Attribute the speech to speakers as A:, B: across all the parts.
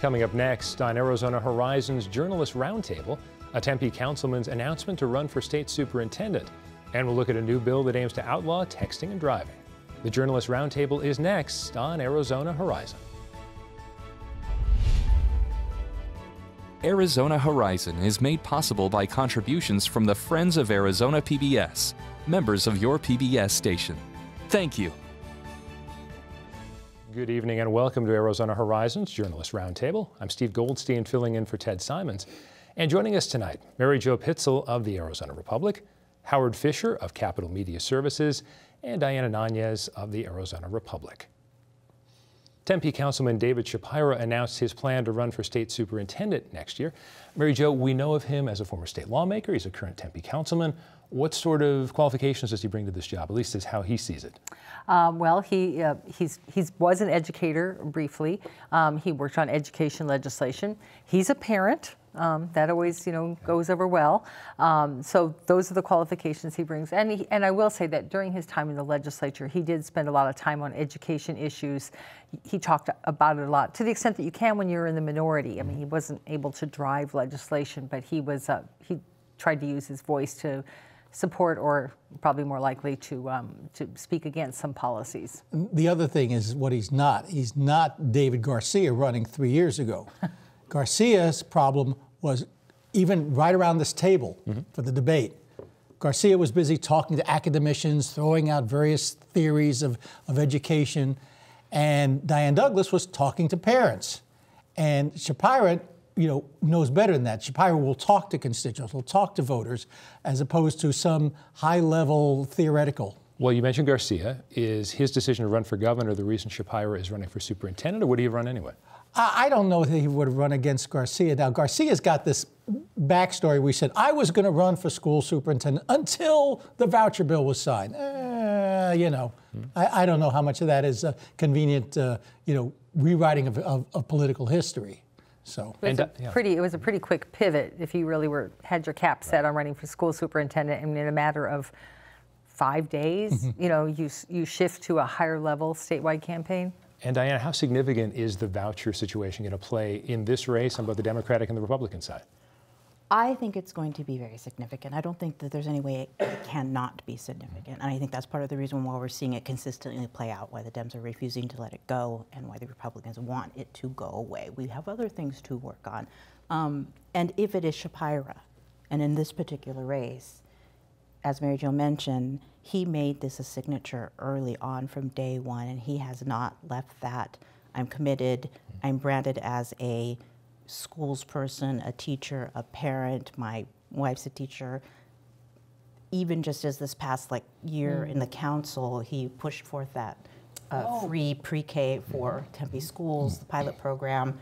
A: Coming up next on Arizona Horizon's Journalist Roundtable, a Tempe councilman's announcement to run for state superintendent. And we'll look at a new bill that aims to outlaw texting and driving. The Journalist Roundtable is next on Arizona Horizon.
B: Arizona Horizon is made possible by contributions from the Friends of Arizona PBS, members of your PBS station. Thank you.
A: Good evening and welcome to Arizona Horizon's Journalist Roundtable. I'm Steve Goldstein filling in for Ted Simons. And joining us tonight, Mary Jo Pitzel of the Arizona Republic, Howard Fisher of Capital Media Services, and Diana Nanez of the Arizona Republic. Tempe Councilman David Shapira announced his plan to run for state superintendent next year. Mary Jo, we know of him as a former state lawmaker. He's a current Tempe councilman. What sort of qualifications does he bring to this job? At least is how he sees it.
C: Well, he was an educator briefly. He worked on education legislation. He's a parent. That always, goes over well. So those are the qualifications he brings. And I will say that during his time in the legislature, he did spend a lot of time on education issues. He talked about it a lot, to the extent that you can when you're in the minority. I mean, he wasn't able to drive legislation, but he tried to use his voice to support, or probably more likely to speak against some policies.
D: The other thing is what he's not. He's not David Garcia running 3 years ago. Garcia's problem was even right around this table for the debate. Garcia was busy talking to academicians, throwing out various theories of education, and Diane Douglas was talking to parents. And Shapira, knows better than that. Shapira will talk to constituents, will talk to voters, as opposed to some high-level theoretical.
A: Well, you mentioned Garcia. Is his decision to run for governor the reason Shapira is running for superintendent, or would he have run anyway?
D: I don't know that he would have run against Garcia. Now, Garcia's got this backstory. We said, I was going to run for school superintendent until the voucher bill was signed. I don't know how much of that is convenient, rewriting of political history. So
C: it was a pretty quick pivot if you really had your cap set on running for school superintendent, and in a matter of 5 days, you shift to a higher level statewide campaign.
A: And Diana, how significant is the voucher situation going to play in this race on both the Democratic and the Republican side?
E: I think it's going to be very significant. I don't think that there's any way it cannot be significant. And I think that's part of the reason why we're seeing it consistently play out, why the Dems are refusing to let it go and why the Republicans want it to go away. We have other things to work on. And if it is Shapira, and in this particular race, as Mary Jo mentioned, he made this a signature early on from day one, and he has not left that. I'm committed. I'm branded as a schools person, a teacher, a parent. My wife's a teacher. Even just as this past year in the council, he pushed forth that free pre-K for Tempe schools, the pilot program.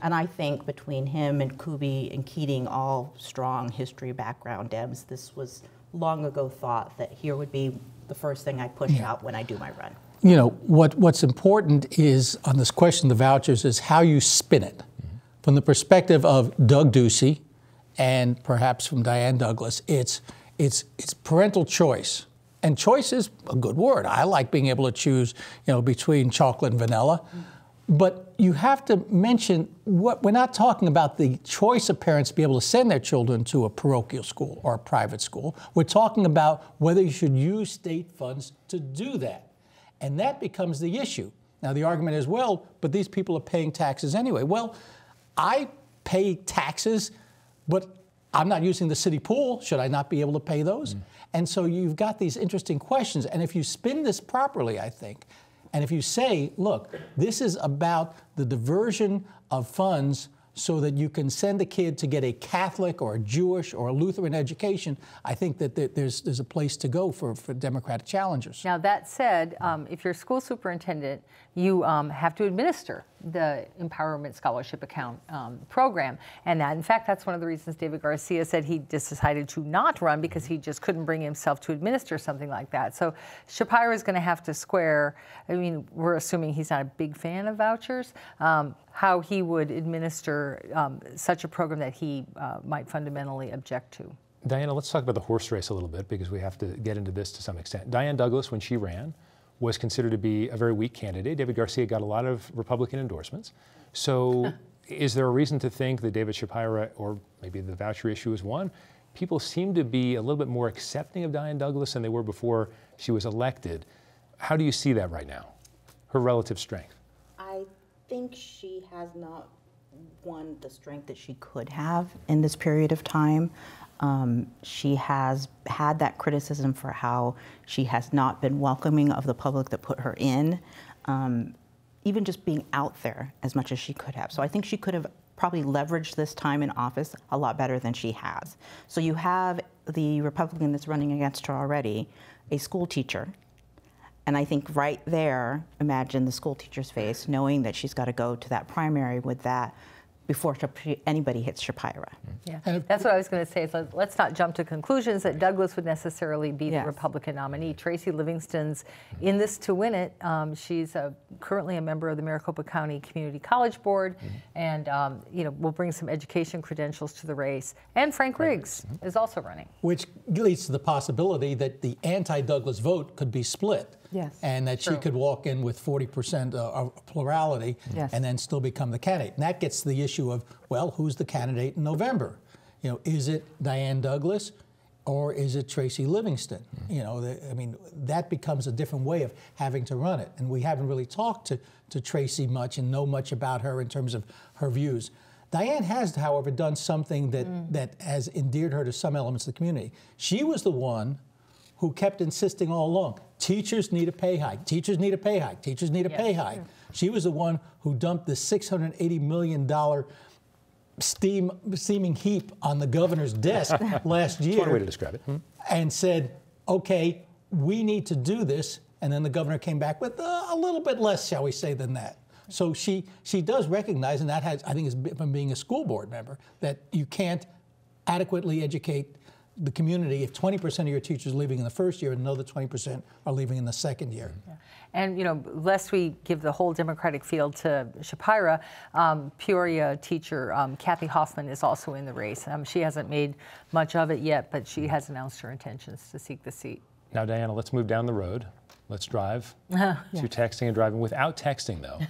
E: And I think between him and Kuby and Keating, all strong history background Dems, this was long ago thought that here would be the first thing I push out when I do my run.
D: What's important is, on this question of the vouchers, is how you spin it. From the perspective of Doug Ducey and perhaps from Diane Douglas, it's parental choice. And choice is a good word. I like being able to choose, between chocolate and vanilla. But you have to mention we're not talking about the choice of parents to be able to send their children to a parochial school or a private school. We're talking about whether you should use state funds to do that. And that becomes the issue. Now, the argument is, well, but these people are paying taxes anyway. Well, I pay taxes, but I'm not using the city pool. Should I not be able to pay those? And so you've got these interesting questions. And if you spin this properly, I think, and if you say, look, this is about the diversion of funds so that you can send a kid to get a Catholic or a Jewish or a Lutheran education, I think that there's a place to go for Democratic challengers.
C: Now, that said, if you're a school superintendent, you have to administer the Empowerment Scholarship Account program. And that, in fact, that's one of the reasons David Garcia said he decided to not run, because he just couldn't bring himself to administer something like that. So Shapira is going to have to square, we're assuming he's not a big fan of vouchers, how he would administer such a program that he might fundamentally object to.
A: Diana, let's talk about the horse race a little bit, because we have to get into this to some extent. Diane Douglas, when she ran, was considered to be a very weak candidate. David Garcia got a lot of Republican endorsements. So Is there a reason to think that David Shapira, or maybe the voucher issue is one, people seem to be a little bit more accepting of Diane Douglas than they were before she was elected? How do you see that right now, her relative strength?
E: I think she has not won the strength that she could have in this period of time. She has had that criticism for how she has not been welcoming of the public that put her in, even just being out there as much as she could have. So I think she could have probably leveraged this time in office a lot better than she has. So you have the Republican that's running against her already, a school teacher. And I think right there, imagine the school teacher's face, knowing that she's got to go to that primary with that before anybody hits Shapira.
C: Yeah, that's what I was going to say. So let's not jump to conclusions that Douglas would necessarily be the Republican nominee. Tracy Livingston's in this to win it. She's currently a member of the Maricopa County Community College Board, and you know, will bring some education credentials to the race. And Frank Riggs is also running,
D: which leads to the possibility that the anti-Douglas vote could be split.
E: Yes.
D: And that she could walk in with 40% plurality and then still become the candidate. And that gets to the issue of, well, who's the candidate in November? You know, is it Diane Douglas or is it Tracy Livingston? You know, I mean, that becomes a different way of having to run it. And we haven't really talked to Tracy much and know much about her in terms of her views. Diane has, however, done something that has endeared her to some elements of the community. She was the one who kept insisting all along, teachers need a pay hike, teachers need a pay hike, teachers need a pay hike. She was the one who dumped the $680 million steaming heap on the governor's desk last year.
A: That's one way to describe it.
D: And said, okay, we need to do this. And then the governor came back with a little bit less, shall we say, than that. So she does recognize, and that has, I think, is from being a school board member, that you can't adequately educate the community if 20% of your teachers are leaving in the first year and another 20% are leaving in the second year.
C: Yeah. And, you know, lest we give the whole Democratic field to Shapira, Peoria teacher Kathy Hoffman is also in the race. She hasn't made much of it yet, but she has announced her intentions to seek the seat.
A: Now, Diana, let's move down the road. Let's drive to texting and driving without texting, though.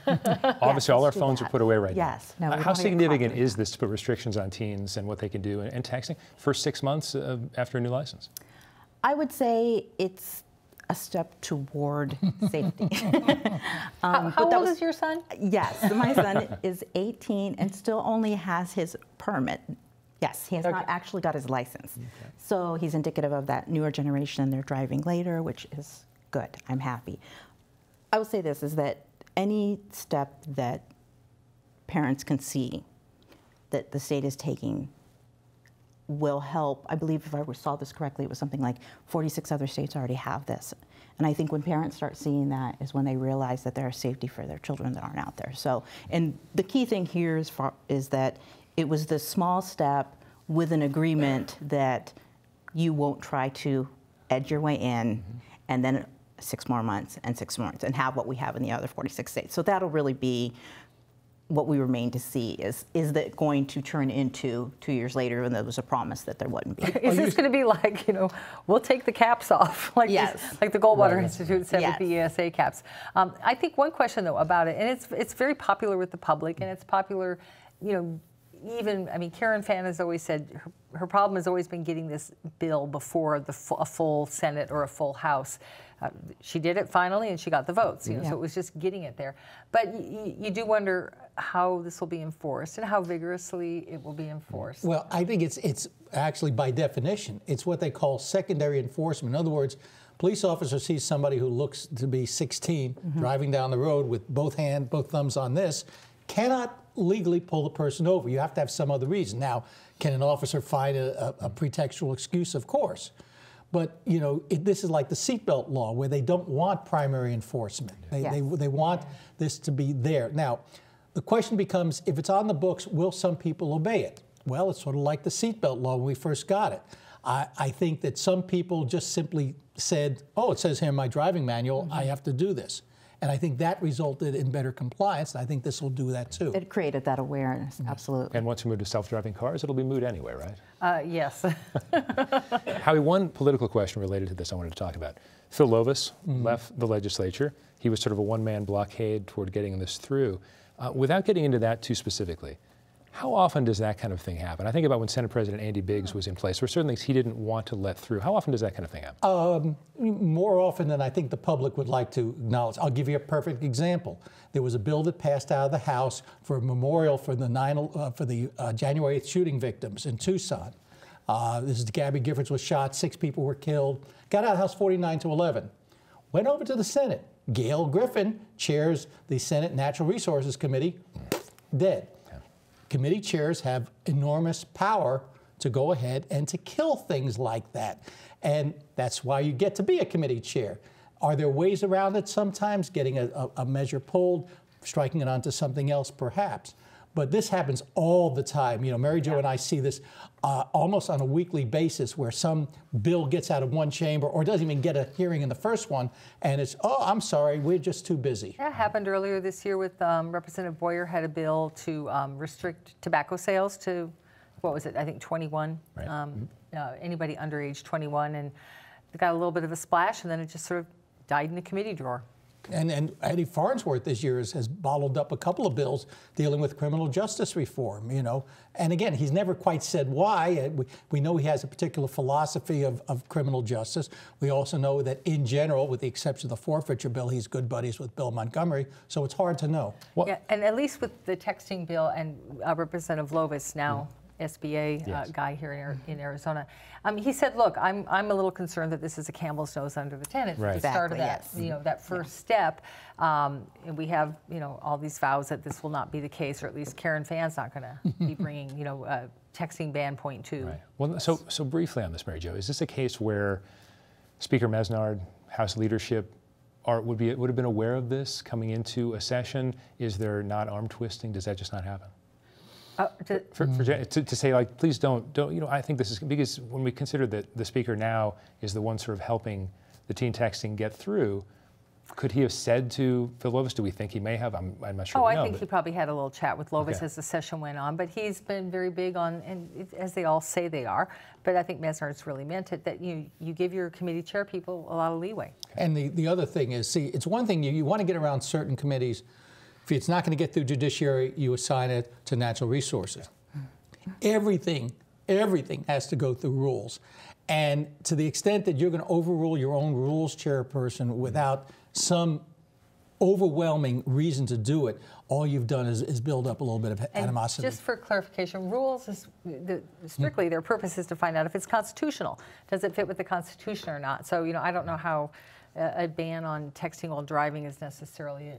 A: Obviously, all our phones are put away right now.
E: No,
A: how significant is this to put restrictions on teens and what they can do and texting first 6 months after a new license?
E: I would say it's a step toward safety.
C: How old is your son?
E: Yes, my son is 18 and still only has his permit. Yes, he has not actually got his license. So he's indicative of that newer generation. They're driving later, which is good. I'm happy. I will say this, is that any step that parents can see that the state is taking will help. I believe, if I saw this correctly, it was something like 46 other states already have this. And I think when parents start seeing that is when they realize that there is safety for their children that aren't out there. So, and the key thing here is that it was this small step with an agreement that you won't try to edge your way in and then 6 more months and 6 more months and have what we have in the other 46 states. So that'll really be what we remain to see, is that going to turn into 2 years later when there was a promise that there wouldn't be.
C: Is this going to be like, you know, we'll take the caps off, like like the Goldwater Institute said with the ESA caps? I think one question, though, about it, and it's very popular with the public, and it's popular, you know, even, I mean, Karen Fann has always said her problem has always been getting this bill before a full Senate or a full House. She did it finally, and she got the votes. You know, so it was just getting it there. But you do wonder how this will be enforced and how vigorously it will be enforced.
D: Well, I think it's actually, by definition, it's what they call secondary enforcement. In other words, police officer sees somebody who looks to be 16 driving down the road with both thumbs on this, cannot legally pull the person over. You have to have some other reason. Now, can an officer find a pretextual excuse? Of course. But, you know, this is like the seatbelt law, where they don't want primary enforcement. They want this to be there. Now, the question becomes, if it's on the books, will some people obey it? Well, it's sort of like the seatbelt law when we first got it. I think that some people just simply said, oh, it says here in my driving manual, I have to do this. And I think that resulted in better compliance, and I think this will do that too.
E: It created that awareness, absolutely.
A: And once we move to self-driving cars, it'll be moot anyway, right?
C: Yes.
A: Howie, one political question related to this I wanted to talk about. Phil Lovis left the legislature. He was sort of a one-man blockade toward getting this through. Without getting into that too specifically, How often does that kind of thing happen? I think about when Senate President Andy Biggs was in place. There were certain things he didn't want to let through. How often does that kind of thing happen?
D: More often than I think the public would like to acknowledge. I'll give you a perfect example. There was a bill that passed out of the House for a memorial for the January 8th shooting victims in Tucson. This is Gabby Giffords was shot, 6 people were killed. Got out of the House 49-11. Went over to the Senate. Gail Griffin chairs the Senate Natural Resources Committee, dead. Committee chairs have enormous power to go ahead and to kill things like that. And that's why you get to be a committee chair. Are there ways around it sometimes, getting a measure pulled, striking it onto something else perhaps? But this happens all the time. You know, Mary Jo and I see this almost on a weekly basis where some bill gets out of one chamber or doesn't even get a hearing in the first one, and it's, oh, I'm sorry, we're just too busy.
C: That happened earlier this year with Representative Boyer had a bill to restrict tobacco sales to, what was it, I think 21,
A: Right.
C: Anybody under age 21, and it got a little bit of a splash, and then it just sort of died in the committee drawer.
D: And Eddie Farnsworth this year has bottled up a couple of bills dealing with criminal justice reform, you know. And again, he's never quite said why. We know he has a particular philosophy of criminal justice. We also know that in general, with the exception of the forfeiture bill, he's good buddies with Bill Montgomery, so it's hard to know.
C: Yeah, and at least with the texting bill and Representative Lovis now, SBA guy here in Arizona. He said, "Look, I'm a little concerned that this is a camel's nose under the tent. It's the start of that, that first step. And we have, all these vows that this will not be the case, or at least Karen Fann's not going to be bringing, texting ban point 2.
A: Right. Well, so briefly on this, Mary Jo, is this a case where Speaker Mesnard, House leadership, would have been aware of this coming into a session? Is there not arm twisting? Does that just not happen? To say, like, please don't, I think this is, because when we consider that the speaker now is the one sort of helping the teen texting get through, could he have said to Phil Lovis, do we think he may have? I'm not sure.
C: I think he probably had a little chat with Lovis as the session went on, but he's been very big on, and as they all say they are, but I think Mesnard's really meant it, that you give your committee chair people a lot of leeway. And
D: the other thing is, see, it's one thing, you want to get around certain committees. If it's not going to get through judiciary, you assign it to natural resources. Everything has to go through rules. And to the extent that you're going to overrule your own rules chairperson without some overwhelming reason to do it, all you've done is build up a little bit of animosity.
C: And just for clarification, rules is strictly their purpose is to find out if it's constitutional. Does it fit with the Constitution or not? So, I don't know how a ban on texting while driving is necessarily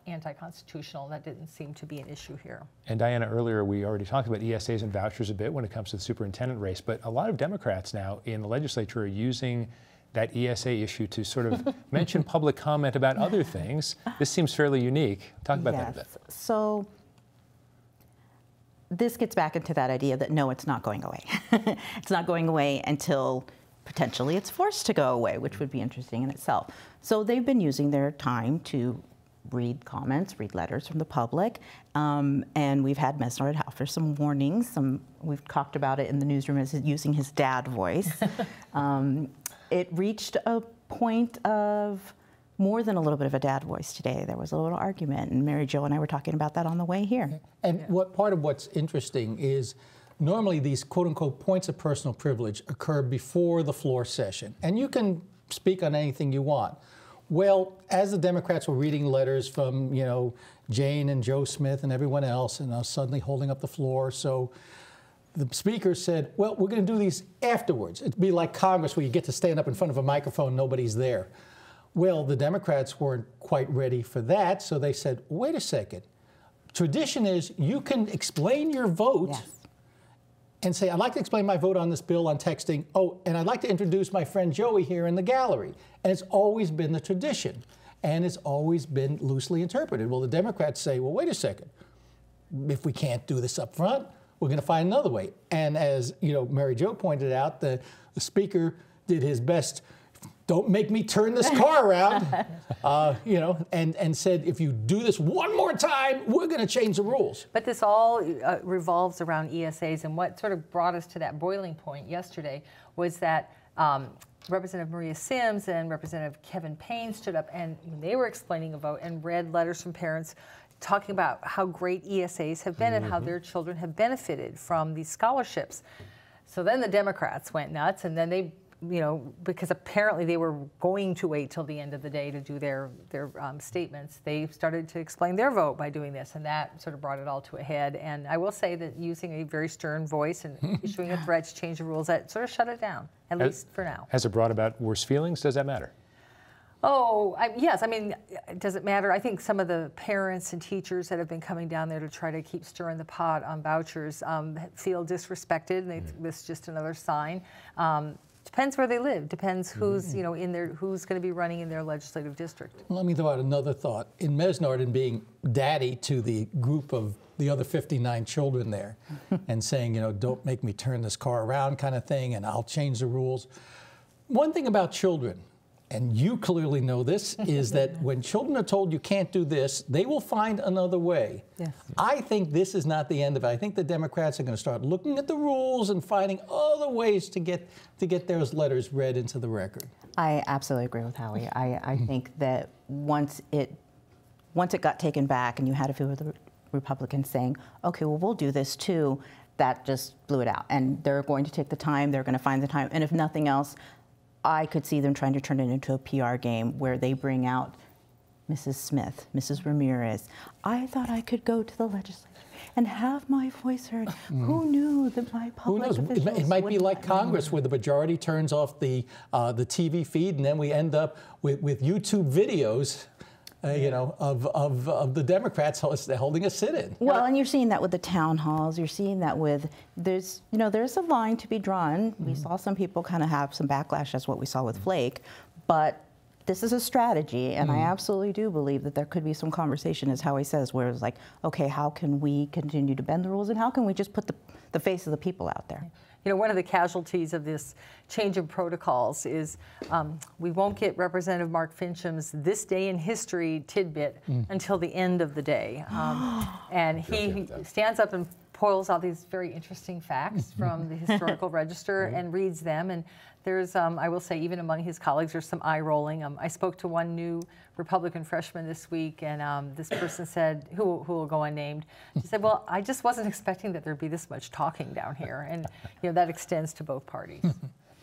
C: anti-constitutional. That didn't seem to be an issue here. And
A: Diana, earlier we already talked about ESAs and vouchers a bit when it comes to the superintendent race, but a lot of Democrats now in the legislature are using that ESA issue to sort of mention public comment about other things. This seems fairly unique. Talk about that a bit.
E: So this gets back into that idea that no, it's not going away. It's not going away until potentially it's forced to go away, which would be interesting in itself. So they've been using their time to read comments, read letters from the public, and we've had Mesnard offer some warnings. We've talked about it in the newsroom as using his dad voice. It reached a point of more than a little bit of a dad voice today. There was a little argument, and Mary Jo and I were talking about that on the way here.
D: And part of what's interesting is normally these quote-unquote points of personal privilege occur before the floor session, and you can speak on anything you want. Well, as the Democrats were reading letters from, Jane and Joe Smith and everyone else, and suddenly holding up the floor, so the speaker said, well, we're going to do these afterwards. It'd be like Congress where you get to stand up in front of a microphone, nobody's there. Well, the Democrats weren't quite ready for that, so they said, wait a second. Tradition is you can explain your vote and say, I'd like to explain my vote on this bill on texting. Oh, and I'd like to introduce my friend Joey here in the gallery. And it's always been the tradition. And it's always been loosely interpreted. Well, the Democrats say, well, wait a second. If we can't do this up front, we're going to find another way. And as Mary Jo pointed out, the speaker did his best. Don't make me turn this car around, and said, if you do this one more time, we're going to change the rules.
C: But this all revolves around ESAs, and what sort of brought us to that boiling point yesterday was that Representative Maria Sims and Representative Kevin Payne stood up, and when they were explaining a vote and read letters from parents talking about how great ESAs have been and how their children have benefited from these scholarships. So then the Democrats went nuts, and then they, you know, because apparently they were going to wait till the end of the day to do their statements, they started to explain their vote by doing this, and that sort of brought it all to a head. And I will say that using a very stern voice and issuing a threat to change the rules, that sort of shut it down, at least for now.
A: Has it brought about worse feelings? Does that matter?
C: Oh, yes. I mean, does it matter? I think some of the parents and teachers that have been coming down there to try to keep stirring the pot on vouchers feel disrespected, and this is just another sign. Depends where they live. Depends who's, you know, who's going to be running in their legislative district.
D: Let me throw out another thought. In Mesnard, and being daddy to the group of the other 59 children there, and saying, you know, don't make me turn this car around kind of thing, and I'll change the rules. One thing about children, and you clearly know this, is that when children are told you can't do this, they will find another way.
C: Yes.
D: I think this is not the end of it. I think the Democrats are going to start looking at the rules and finding other ways to get those letters read into the record.
E: I absolutely agree with Howie. I think that once it got taken back and you had a few of the Republicans saying, okay, well, we'll do this too, that just blew it out. And they're going to take the time, they're going to find the time, and if nothing else, I could see them trying to turn it into a PR game where they bring out Mrs. Smith, Mrs. Ramirez. I thought I could go to the legislature and have my voice heard. Who knew that my public officials
D: It might be like
E: wouldn't
D: Congress, where the majority turns off the TV feed, and then we end up with YouTube videos, you know, of the Democrats holding a sit-in.
E: Well, and you're seeing that with the town halls. You're seeing that with there's a line to be drawn. We saw some people kind of have some backlash, as what we saw with Flake, but this is a strategy, and I absolutely do believe that there could be some conversation, as Howie says, where it's like, okay, how can we continue to bend the rules, and how can we just put the face of the people out there?
C: You know, one of the casualties of this change of protocols is we won't get Representative Mark Fincham's This Day in History tidbit until the end of the day. And he stands up and pulls out these very interesting facts from the Historical Register and reads them. And there's, I will say, even among his colleagues, there's some eye rolling. I spoke to one new Republican freshman this week, and this person said, who will go unnamed, she said, well, I just wasn't expecting that there'd be this much talking down here. And you know, that extends to both parties.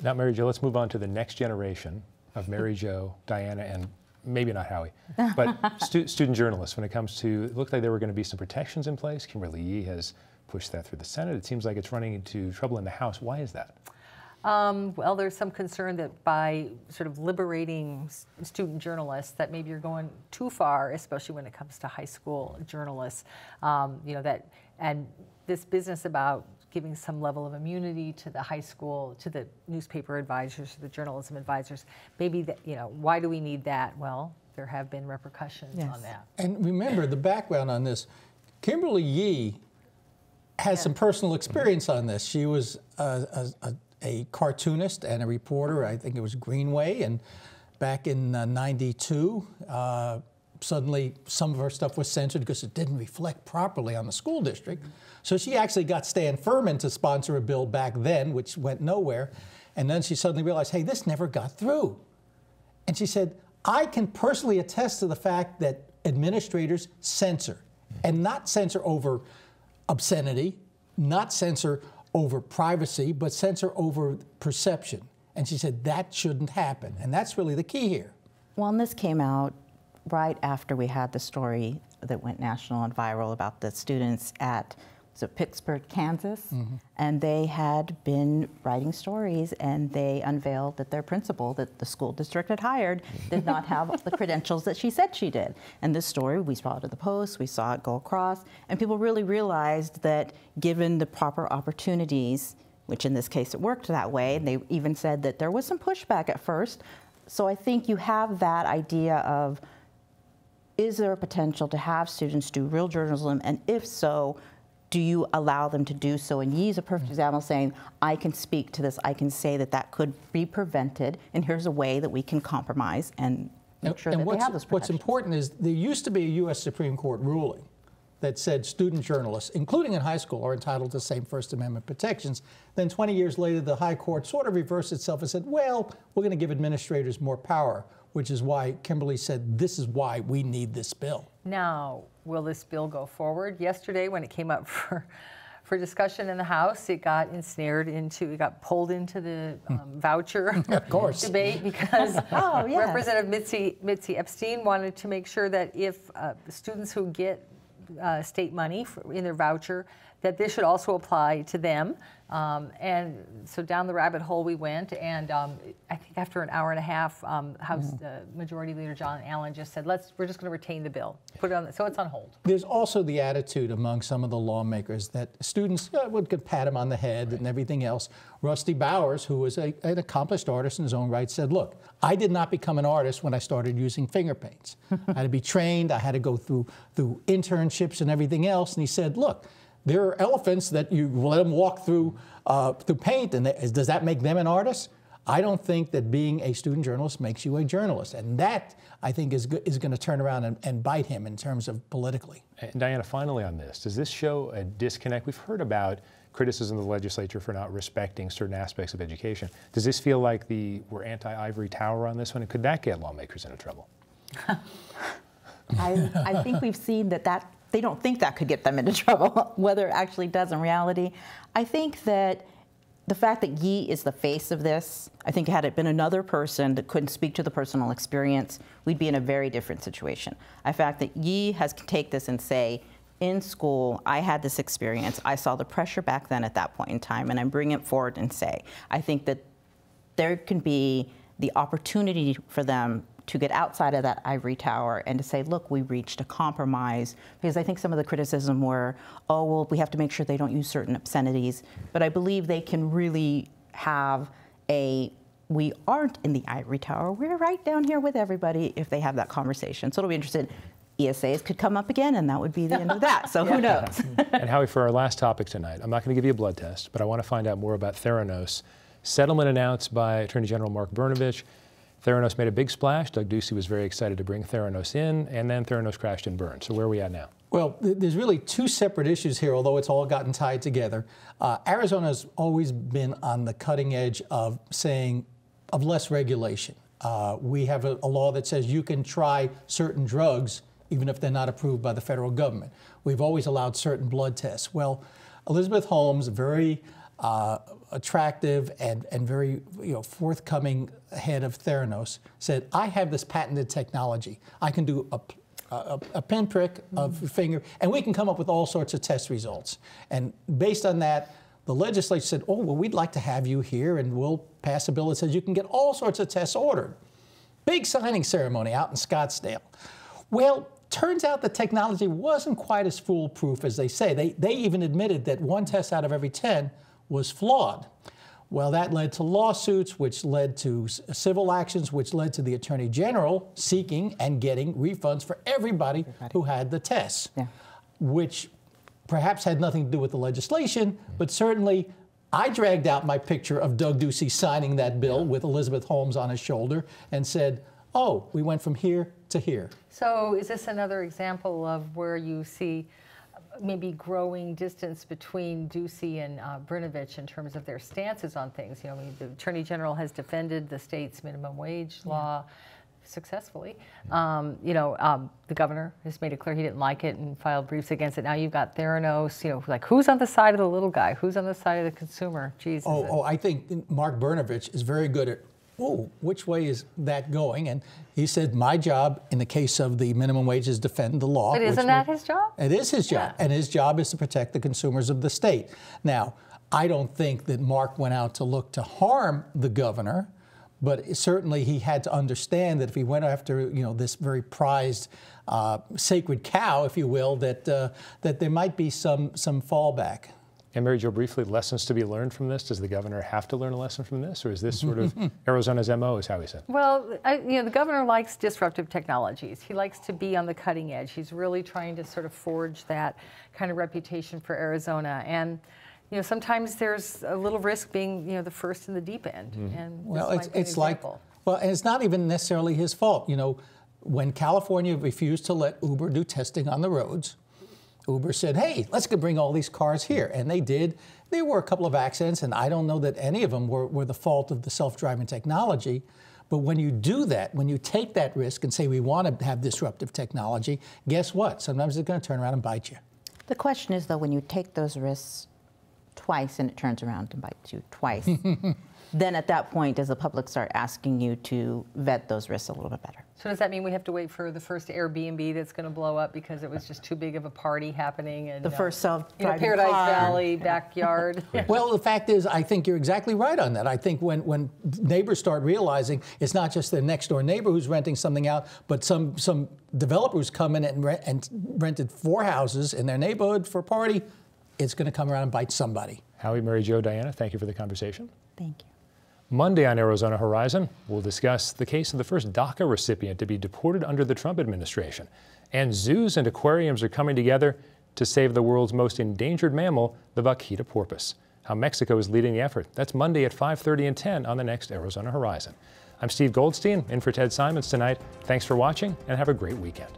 A: Now, Mary Jo, let's move on to the next generation of Mary Jo, Diana, and maybe not Howie, but student journalists. When it comes to, it looked like there were going to be some protections in place. Kimberly Yee has pushed that through the Senate. It seems like it's running into trouble in the House. Why is that?
C: Well, there's some concern that by sort of liberating student journalists, that maybe you're going too far, especially when it comes to high school journalists. You know, that, and this business about giving some level of immunity to the high school, to the newspaper advisors, to the journalism advisors. Maybe that, you know, why do we need that? Well, there have been repercussions on that.
D: And remember the background on this. Kimberly Yee has some personal experience on this. She was a cartoonist and a reporter, I think it was Greenway, and back in '92, suddenly some of her stuff was censored because it didn't reflect properly on the school district. So she actually got Stan Furman to sponsor a bill back then, which went nowhere. And then she suddenly realized, hey, this never got through. And she said, I can personally attest to the fact that administrators censor, and not censor over obscenity, not censor over privacy, but censor over perception. And she said that shouldn't happen. And that's really the key here.
E: Well, and this came out right after we had the story that went national and viral about the students at Pittsburgh, Kansas, and they had been writing stories, and they unveiled that their principal that the school district had hired did not have the credentials that she said she did. And this story, we saw it in the Post, we saw it go across, and people really realized that given the proper opportunities, which in this case it worked that way, and they even said that there was some pushback at first. So I think you have that idea of, is there a potential to have students do real journalism, and if so, do you allow them to do so? And Yee's a perfect example, saying, I can speak to this, I can say that that could be prevented, and here's a way that we can compromise and make sure that they have those protections.
D: What's important is there used to be a U.S. Supreme Court ruling that said student journalists, including in high school, are entitled to the same First Amendment protections. Then 20 years later, the High Court sort of reversed itself and said, well, we're going to give administrators more power. which is why Kimberly said this is why we need this bill.
C: Now, will this bill go forward? Yesterday, when it came up for discussion in the House, it got pulled into the voucher
D: Of course.
C: debate because Representative Mitzi Epstein wanted to make sure that if students who get state money in their voucher, that this should also apply to them. And so down the rabbit hole we went, and I think after an hour and a half, House Majority Leader John Allen just said, we're just going to retain the bill, put it on, so it's on hold.
D: There's also the attitude among some of the lawmakers that students could pat him on the head and everything else. Rusty Bowers, who was an accomplished artist in his own right, said, look, I did not become an artist when I started using finger paints. I had to be trained, I had to go through internships and everything else, and he said, look, there are elephants that you let them walk through paint, and does that make them an artist? I don't think that being a student journalist makes you a journalist, and that, I think, is going to turn around and bite him in terms of politically.
A: And Diana, finally on this, does this show a disconnect? We've heard about criticism of the legislature for not respecting certain aspects of education. Does this feel like we're anti-ivory tower on this one, and could that get lawmakers into trouble?
E: I think we've seen that they don't think that could get them into trouble, whether it actually does in reality. I think that the fact that Yee is the face of this, I think had it been another person that couldn't speak to the personal experience, we'd be in a very different situation. The fact that Yee has to take this and say, in school, I had this experience, I saw the pressure back then at that point in time, and I'm bringing it forward and say, I think that there can be the opportunity for them to get outside of that ivory tower and to say, look, we reached a compromise. Because I think some of the criticism were, oh, well, we have to make sure they don't use certain obscenities. But I believe they can really have we aren't in the ivory tower. We're right down here with everybody if they have that conversation. So it'll be interesting. ESAs could come up again, and that would be the end of that. So who knows?
A: And Howie, for our last topic tonight, I'm not going to give you a blood test, but I want to find out more about Theranos. Settlement announced by Attorney General Mark Brnovich. Theranos made a big splash. Doug Ducey was very excited to bring Theranos in, and then Theranos crashed and burned. So where are we at now?
D: Well, there's really two separate issues here, although it's all gotten tied together. Arizona's always been on the cutting edge of less regulation. We have a law that says you can try certain drugs even if they're not approved by the federal government. We've always allowed certain blood tests. Well, Elizabeth Holmes, very attractive and very forthcoming head of Theranos, said, I have this patented technology. I can do a pinprick of your finger, and we can come up with all sorts of test results. And based on that, the legislature said, oh, well, we'd like to have you here, and we'll pass a bill that says you can get all sorts of tests ordered. Big signing ceremony out in Scottsdale. Well, turns out the technology wasn't quite as foolproof as they say. They even admitted that 1 test out of every 10 was flawed. Well, that led to lawsuits, which led to civil actions, which led to the Attorney General seeking and getting refunds for everybody who had the tests, which perhaps had nothing to do with the legislation, but certainly I dragged out my picture of Doug Ducey signing that bill with Elizabeth Holmes on his shoulder and said, oh, we went from here to here.
C: So is this another example of where you see maybe growing distance between Ducey and Brnovich in terms of their stances on things? The Attorney General has defended the state's minimum wage law successfully. The governor has made it clear he didn't like it and filed briefs against it. Now you've got Theranos, like who's on the side of the little guy? Who's on the side of the consumer? Jeez.
D: I think Mark Brnovich is very good at, which way is that going? And he said, my job in the case of the minimum wage is defend the law.
C: But isn't that his job?
D: It is his job. And his job is to protect the consumers of the state. Now, I don't think that Mark went out to look to harm the governor, but certainly he had to understand that if he went after, this very prized sacred cow, if you will, that there might be some fallback.
A: And Mary Jo, briefly, lessons to be learned from this? Does the governor have to learn a lesson from this, or is this sort of Arizona's MO, is how he said? Well,
C: the governor likes disruptive technologies. He likes to be on the cutting edge. He's really trying to sort of forge that kind of reputation for Arizona. And sometimes there's a little risk being the first in the deep end. And it's like,
D: and it's not even necessarily his fault. When California refused to let Uber do testing on the roads, Uber said, hey, let's go bring all these cars here. And they did. There were a couple of accidents, and I don't know that any of them were the fault of the self-driving technology. But when you do that, when you take that risk and say we want to have disruptive technology, guess what? Sometimes it's going to turn around and bite you.
E: The question is, though, when you take those risks twice and it turns around and bites you twice, then at that point, does the public start asking you to vet those risks a little bit better?
C: So does that mean we have to wait for the first Airbnb that's going to blow up because it was just too big of a party happening? And
E: The first self-driving
C: Paradise
E: car.
C: Valley backyard.
D: Well, the fact is, I think you're exactly right on that. I think when neighbors start realizing it's not just their next door neighbor who's renting something out, but some developers come in and rented 4 houses in their neighborhood for a party, it's going to come around and bite somebody.
A: Howie, Mary Jo, Diana, thank you for the conversation.
E: Thank you.
A: Monday on Arizona Horizon, we'll discuss the case of the first DACA recipient to be deported under the Trump administration. And zoos and aquariums are coming together to save the world's most endangered mammal, the vaquita porpoise. How Mexico is leading the effort. That's Monday at 5:30 and 10 on the next Arizona Horizon. I'm Steve Goldstein, in for Ted Simons tonight. Thanks for watching and have a great weekend.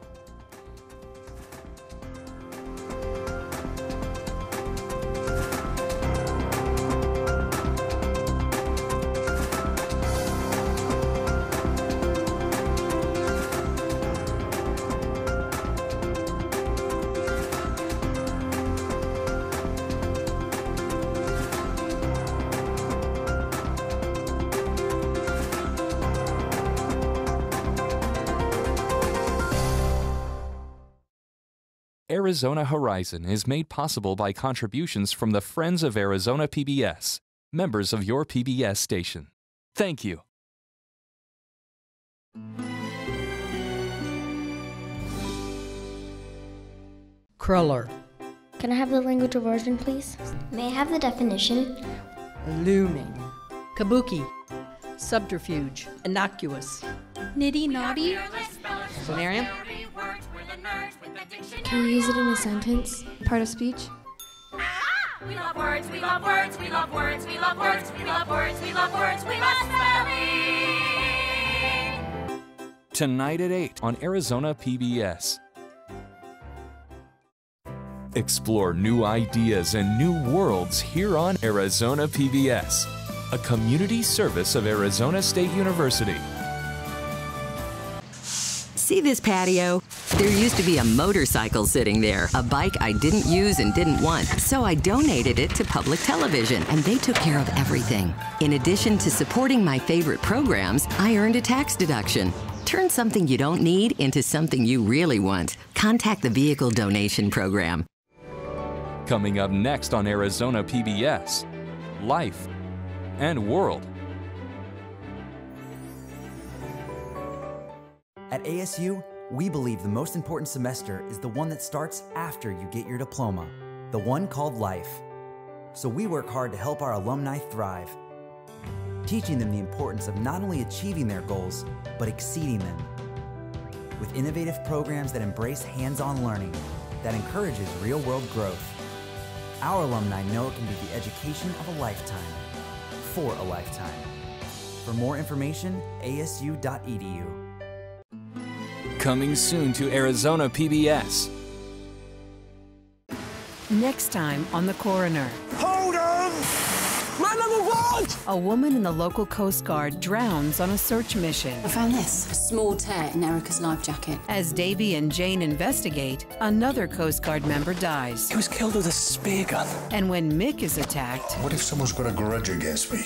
B: Arizona Horizon is made possible by contributions from the Friends of Arizona PBS, members of your PBS station. Thank you.
F: Cruller.
G: Can I have the language of origin, please? May I have the definition?
F: Looming. Kabuki. Subterfuge. Innocuous.
H: Nitty naughty.
F: Scenario.
G: Can you use it in a sentence? Part of speech?
H: We love words, we love words, we love words, we love words, we love words, we love words, we love spelling.
B: Tonight at 8 on Arizona PBS. Explore new ideas and new worlds here on Arizona PBS, a community service of Arizona State University.
I: See this patio? There used to be a motorcycle sitting there, a bike I didn't use and didn't want, so I donated it to public television, and they took care of everything. In addition to supporting my favorite programs, I earned a tax deduction. Turn something you don't need into something you really want. Contact the Vehicle Donation Program.
B: Coming up next on Arizona PBS, Life and World.
J: At ASU, we believe the most important semester is the one that starts after you get your diploma, the one called life. So we work hard to help our alumni thrive, teaching them the importance of not only achieving their goals, but exceeding them. With innovative programs that embrace hands-on learning, that encourages real-world growth. Our alumni know it can be the education of a lifetime, for a lifetime. For more information, asu.edu.
B: Coming soon to Arizona PBS.
K: Next time on The Coroner.
L: Hold on! Man on the road!
K: A woman in the local Coast Guard drowns on a search mission.
M: I found this, a small tear in Erica's life jacket.
K: As Davy and Jane investigate, another Coast Guard member dies.
L: He was killed with a spear gun.
K: And when Mick is attacked...
N: What if someone's got a grudge against me?